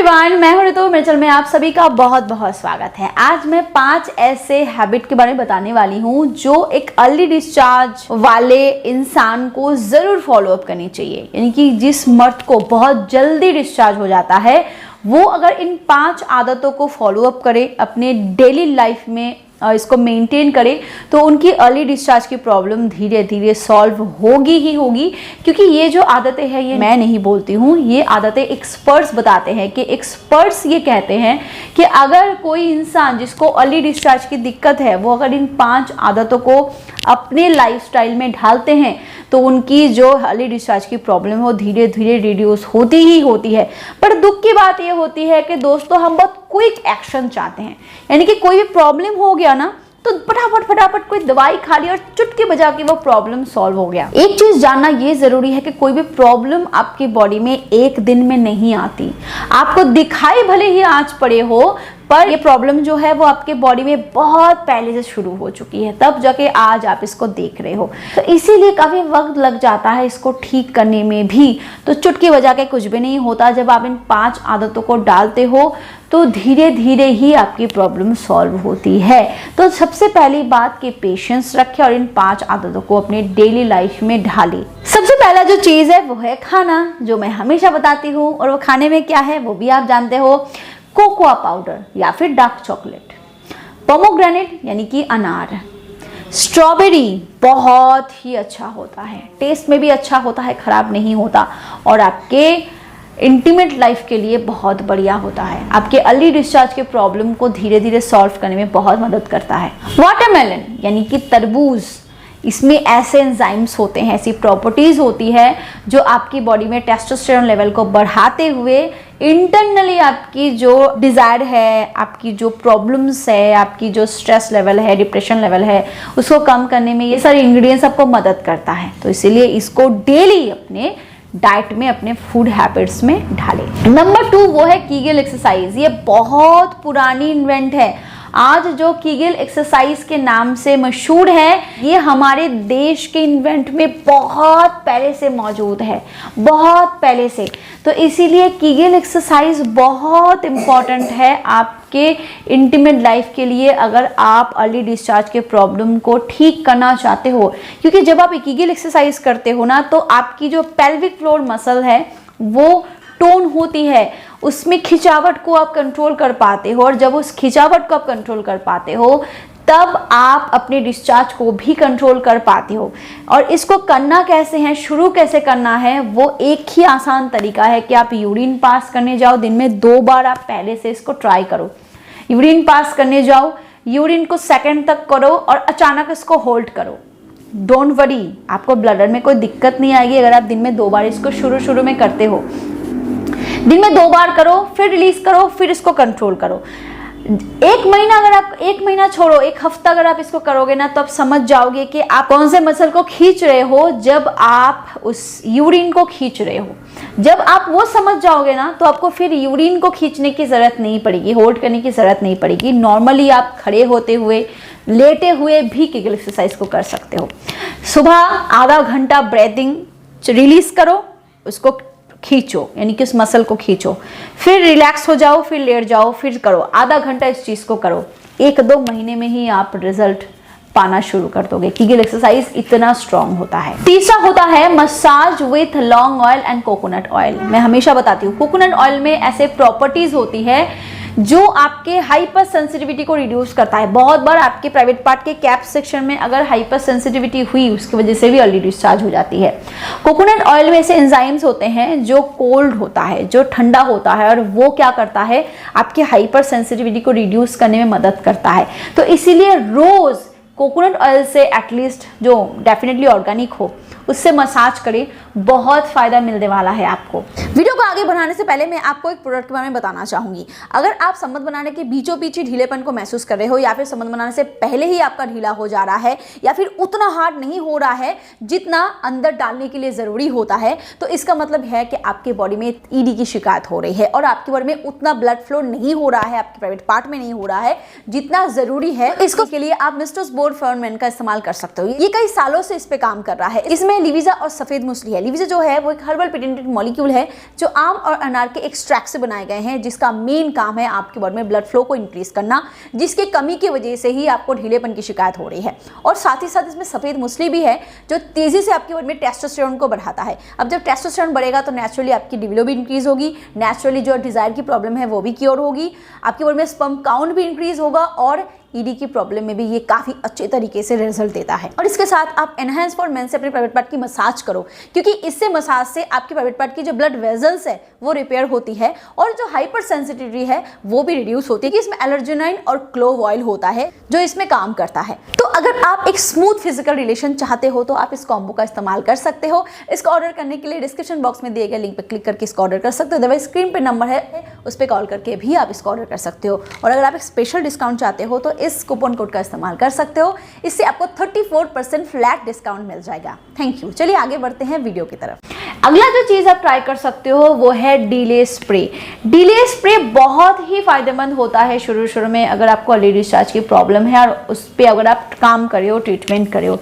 Everyone, मैं हूं ऋतु। मेरे चैनल में आप सभी का बहुत बहुत स्वागत है। आज मैं 5 ऐसे हैबिट के बारे में बताने वाली हूं जो एक अर्ली डिस्चार्ज वाले इंसान को जरूर फॉलो अप करनी चाहिए। यानी कि जिस मर्द को बहुत जल्दी डिस्चार्ज हो जाता है वो अगर इन 5 आदतों को फॉलो अप करे, अपने डेली लाइफ में इसको मेंटेन करें, तो उनकी अर्ली डिस्चार्ज की प्रॉब्लम धीरे धीरे सॉल्व होगी ही होगी। क्योंकि ये जो आदतें हैं ये मैं नहीं बोलती हूँ, ये आदतें एक्सपर्ट्स बताते हैं। कि एक्सपर्ट्स ये कहते हैं कि अगर कोई इंसान जिसको अर्ली डिस्चार्ज की दिक्कत है वो अगर इन 5 आदतों को अपने लाइफस्टाइल में ढालते हैं तो उनकी जो अर्ली डिस्चार्ज की प्रॉब्लम है वो धीरे धीरे रिड्यूस होती ही होती है। पर दुख की बात ये होती है कि दोस्तों हम बहुत क्विक एक्शन चाहते हैं। यानी कि कोई भी प्रॉब्लम हो गया ना तो फटाफट कोई दवाई खा ली और चुटकी बजा के वो प्रॉब्लम सॉल्व हो गया। एक चीज जानना ये जरूरी है कि कोई भी प्रॉब्लम आपकी बॉडी में एक दिन में नहीं आती। आपको दिखाई भले ही आज पड़े हो पर ये प्रॉब्लम जो है वो आपके बॉडी में बहुत पहले से शुरू हो चुकी है, तब जाके आज आप इसको देख रहे हो। तो इसीलिए काफी वक्त लग जाता है इसको ठीक करने में भी। तो चुटकी बजा के कुछ भी नहीं होता। जब आप इन 5 आदतों को डालते हो तो धीरे धीरे ही आपकी प्रॉब्लम सॉल्व होती है। तो सबसे पहली बात कि पेशेंस रखें और इन 5 आदतों को अपने डेली लाइफ में ढालें। सबसे पहला जो चीज है वो है खाना, जो मैं हमेशा बताती हूँ। और वो खाने में क्या है वो भी आप जानते हो, कोकोआ पाउडर या फिर डार्क चॉकलेट, पोमोग्रेनेट यानी कि अनार, स्ट्रॉबेरी बहुत ही अच्छा होता है, टेस्ट में भी अच्छा होता है, खराब नहीं होता और आपके इंटीमेट लाइफ के लिए बहुत बढ़िया होता है। आपके अर्ली डिस्चार्ज के प्रॉब्लम को धीरे धीरे सॉल्व करने में बहुत मदद करता है। वाटरमेलन यानी कि तरबूज, इसमें ऐसे एंजाइम्स होते हैं, ऐसी प्रॉपर्टीज होती है जो आपकी बॉडी में टेस्टोस्टेरोन लेवल को बढ़ाते हुए इंटरनली आपकी जो डिजायर है, आपकी जो प्रॉब्लम्स है, आपकी जो स्ट्रेस लेवल है, डिप्रेशन लेवल है, उसको कम करने में ये सारे इंग्रेडिएंट्स आपको मदद करता है। तो इसीलिए इसको डेली अपने डाइट में, अपने फूड हैबिट्स में डालें। नंबर 2 वो है कीगल एक्सरसाइज। ये बहुत पुरानी इन्वेंट है। आज जो कीगल एक्सरसाइज के नाम से मशहूर है ये हमारे देश के इन्वेंट में बहुत पहले से मौजूद है, बहुत पहले से। तो इसीलिए कीगल एक्सरसाइज बहुत इम्पॉर्टेंट है आपके इंटीमेट लाइफ के लिए, अगर आप अर्ली डिस्चार्ज के प्रॉब्लम को ठीक करना चाहते हो। क्योंकि जब आप कीगल एक्सरसाइज करते हो ना तो आपकी जो पेल्विक फ्लोर मसल है वो टोन होती है, उसमें खिंचावट को आप कंट्रोल कर पाते हो। और जब उस खिंचावट को आप कंट्रोल कर पाते हो तब आप अपने डिस्चार्ज को भी कंट्रोल कर पाते हो। और इसको करना कैसे है, शुरू कैसे करना है, वो एक ही आसान तरीका है कि आप यूरिन पास करने जाओ। दिन में 2 बार आप पहले से इसको ट्राई करो। यूरिन पास करने जाओ, यूरिन को सेकंड तक करो और अचानक इसको होल्ड करो। डोंट वरी, आपको ब्लडर में कोई दिक्कत नहीं आएगी अगर आप दिन में 2 बार इसको शुरू में करते हो। दिन में 2 बार करो, फिर रिलीज करो, फिर इसको कंट्रोल करो। 1 महीना, अगर आप 1 महीना छोड़ो, 1 हफ्ता अगर आप इसको करोगे ना तो आप समझ जाओगे कि आप कौन से मसल को खींच रहे हो जब आप उस यूरिन को खींच रहे हो। जब आप वो समझ जाओगे ना तो आपको फिर यूरिन को खींचने की जरूरत नहीं पड़ेगी, होल्ड करने की जरूरत नहीं पड़ेगी। नॉर्मली आप खड़े होते हुए, लेटे हुए भी कीगल एक्सरसाइज को कर सकते हो। सुबह आधा घंटा ब्रीथिंग रिलीज करो, उसको खींचो, यानी कि उस मसल को खींचो, फिर रिलैक्स हो जाओ, फिर लेट जाओ, फिर करो। आधा घंटा इस चीज को करो। 1-2 महीने में ही आप रिजल्ट पाना शुरू कर दोगे। कीगल एक्सरसाइज इतना स्ट्रांग होता है। तीसरा होता है massage with long oil and coconut oil. मैं हमेशा बताती हूँ कोकोनट ऑयल में ऐसे प्रॉपर्टीज होती है जो आपके हाइपर सेंसिटिविटी को रिड्यूस करता है। बहुत बार आपके प्राइवेट पार्ट के कैप सेक्शन में अगर हाइपर सेंसिटिविटी हुई उसकी वजह से भी अर्ली डिस्चार्ज हो जाती है। कोकोनट ऑयल में ऐसे एंजाइम्स होते हैं जो कोल्ड होता है, जो ठंडा होता है, और वो क्या करता है आपके हाइपर सेंसिटिविटी को रिड्यूस करने में मदद करता है। तो इसीलिए रोज कोकोनट ऑयल से एटलीस्ट, जो डेफिनेटली ऑर्गेनिक हो, उससे मसाज करें, बहुत फायदा मिलने वाला है आपको। वीडियो को आगे बढ़ाने से पहले मैं आपको एक प्रोडक्ट के बारे में बताना चाहूंगी। अगर आप संबंध बनाने के बीचों बीच ही ढीलेपन को महसूस कर रहे हो, या फिर संबंध बनाने से पहले ही आपका ढीला हो जा रहा है, या फिर उतना हार्ड नहीं हो रहा है जितना अंदर डालने के लिए जरूरी होता है, तो इसका मतलब है कि आपके बॉडी में ईडी की शिकायत हो रही है और आपकी बॉडी में उतना ब्लड फ्लो नहीं हो रहा है, आपके प्राइवेट पार्ट में नहीं हो रहा है जितना जरूरी है। इसको के लिए आप मिस्टर्स बोर्ड फॉर्मेन का इस्तेमाल कर सकते हो। ये कई सालों से इस पे काम कर रहा है। इसमें इसमें लिविजा और सफेद मूसली है। लिविजा जो है वो एक हर्बल पेटेंटेड मॉलिक्यूल है जो आम और अनार के एक्सट्रैक्ट से बनाए गए हैं, जिसका मेन काम है आपके बॉडी में ब्लड फ्लो को इंक्रीज करना, जिसके कमी की वजह से ही आपको ढीलेपन की शिकायत हो रही है। और साथ ही साथ इसमें सफेद मूसली भी है जो तेजी से आपके बॉडी में टेस्टोस्टेरोन को बढ़ाता है। अब जब टेस्टोस्टेरोन बढ़ेगा तो नेचुरली आपकी लिबिडो भी इंक्रीज होगी, नेचुरली जो डिजायर की प्रॉब्लम है वो भी क्योर होगी, आपके बॉडी में स्पर्म काउंट भी इंक्रीज होगा और ईडी की प्रॉब्लम में भी ये काफी अच्छे तरीके से रिजल्ट देता है। और इसके साथ आप एनहांस फॉर मेन से अपने प्राइवेट पार्ट की मसाज करो, क्योंकि इससे मसाज से आपके प्राइवेट पार्ट की जो ब्लड वेजल्स है वो रिपेयर होती है और जो हाइपर सेंसिटिविटी है वो भी रिड्यूस होती है। कि इसमें एलर्जेनाइन और क्लोव ऑयल होता है जो इसमें काम करता है। तो अगर आप एक स्मूथ फिजिकल रिलेशन चाहते हो तो आप इस कॉम्बो का इस्तेमाल कर सकते हो। इसका ऑर्डर करने के लिए डिस्क्रिप्शन बॉक्स में दिए गए लिंक पर क्लिक करके इसका ऑर्डर कर सकते हो। अदरवाइज स्क्रीन पे नंबर है उस पर कॉल करके भी आप इसका ऑर्डर कर सकते हो। और अगर आप एक स्पेशल डिस्काउंट चाहते हो तो इस कूपन कोड का इस्तेमाल कर सकते हो। इससे आपको 34% फ्लैट डिस्काउंट मिल जाएगा। Thank you. चलिए आगे बढ़ते हैं वीडियो की तरफ। अगला जो चीज आप ट्राई कर सकते हो वो है डिले स्प्रे। डिले स्प्रे बहुत ही फायदेमंद होता है शुरू में अगर आपको अर्ली डिस्चार्ज की प्रॉब्लम है और उस पर अगर आप काम करे हो, ट्रीटमेंट करे हो।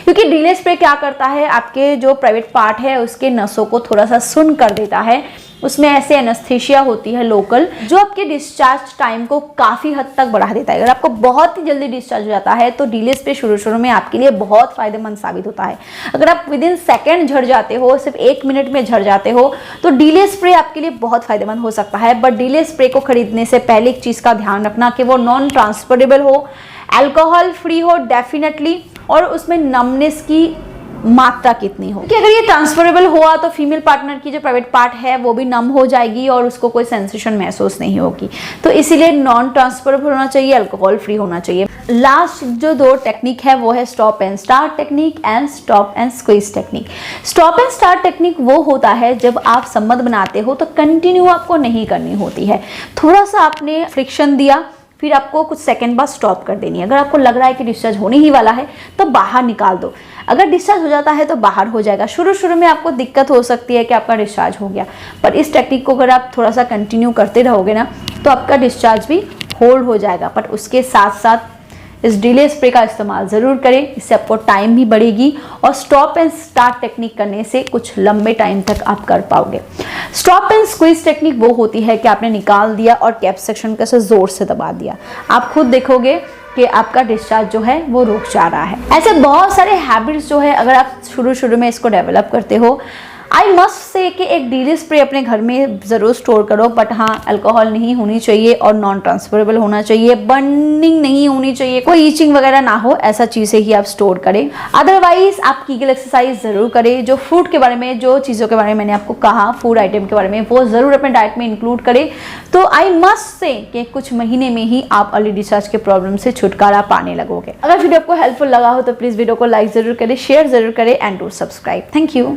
क्योंकि डिले स्प्रे क्या करता है, आपके जो प्राइवेट पार्ट है उसके नसों को थोड़ा सा सुन्न कर देता है। उसमें ऐसे एनेस्थीसिया होती है लोकल जो आपके डिस्चार्ज टाइम को काफ़ी हद तक बढ़ा देता है। अगर आपको बहुत ही जल्दी डिस्चार्ज हो जाता है तो डिले स्प्रे शुरू में आपके लिए बहुत फायदेमंद साबित होता है। अगर आप विदिन सेकेंड झड़ जाते हो, सिर्फ 1 मिनट में झड़ जाते हो, तो डिले स्प्रे आपके लिए बहुत फायदेमंद हो सकता है। बट डिले स्प्रे को खरीदने से पहले एक चीज़ का ध्यान रखना कि वो नॉन ट्रांसफरेबल हो, अल्कोहल फ्री हो डेफिनेटली, और उसमें नमनेस की मात्रा कितनी हो। कि अगर ये ट्रांसफरेबल हुआ तो फीमेल पार्टनर की जो प्राइवेट पार्ट है वो भी नम हो जाएगी और उसको कोई सेंसेशन महसूस नहीं होगी। तो इसीलिए नॉन ट्रांसफरेबल होना चाहिए, अल्कोहल फ्री होना चाहिए। लास्ट जो 2 टेक्निक है वो है stop and start technique and stop and squeeze technique. Stop and start technique वो होता है जब आप संबंध बनाते हो तो कंटिन्यू आपको नहीं करनी होती है। थोड़ा सा आपने फ्रिक्शन दिया, फिर आपको कुछ सेकंड बाद स्टॉप कर देनी है। अगर आपको लग रहा है कि डिस्चार्ज होने ही वाला है तो बाहर निकाल दो। अगर डिस्चार्ज हो जाता है तो बाहर हो जाएगा। शुरू में आपको दिक्कत हो सकती है कि आपका डिस्चार्ज हो गया, पर इस टेक्निक को अगर आप थोड़ा सा कंटिन्यू करते रहोगे ना तो आपका डिस्चार्ज भी होल्ड हो जाएगा। पर उसके साथ साथ इस डिले स्प्रे का इस्तेमाल ज़रूर करें, इससे आपको टाइम भी बढ़ेगी और स्टॉप एंड स्टार्ट टेक्निक करने से कुछ लंबे टाइम तक आप कर पाओगे। स्टॉप एंड स्क्वीज टेक्निक वो होती है कि आपने निकाल दिया और कैप सेक्शन को ऐसे जोर से दबा दिया। आप खुद देखोगे कि आपका डिस्चार्ज जो है वो रुक जा रहा है। ऐसे बहुत सारे हैबिट्स जो है अगर आप शुरू में इसको डेवलप करते हो, आई मस्ट से कि एक डिले स्प्रे अपने घर में ज़रूर स्टोर करो। बट हाँ, अल्कोहल नहीं होनी चाहिए और नॉन ट्रांसफरेबल होना चाहिए, बर्निंग नहीं होनी चाहिए, कोई ईचिंग वगैरह ना हो, ऐसा चीज़ें ही आप स्टोर करें। अदरवाइज आप कीगल एक्सरसाइज ज़रूर करें। जो फूड के बारे में, जो चीज़ों के बारे में मैंने आपको कहा, फूड आइटम के बारे में, वो ज़रूर अपने डाइट में इंक्लूड करें। तो आई मस्ट से कि कुछ महीने में ही आप अर्ली डिस्चार्ज के प्रॉब्लम से छुटकारा पाने लगोगे। अगर वीडियो आपको हेल्पफुल लगा हो तो प्लीज़ वीडियो को लाइक ज़रूर करें, शेयर ज़रूर करें and to subscribe. Thank you.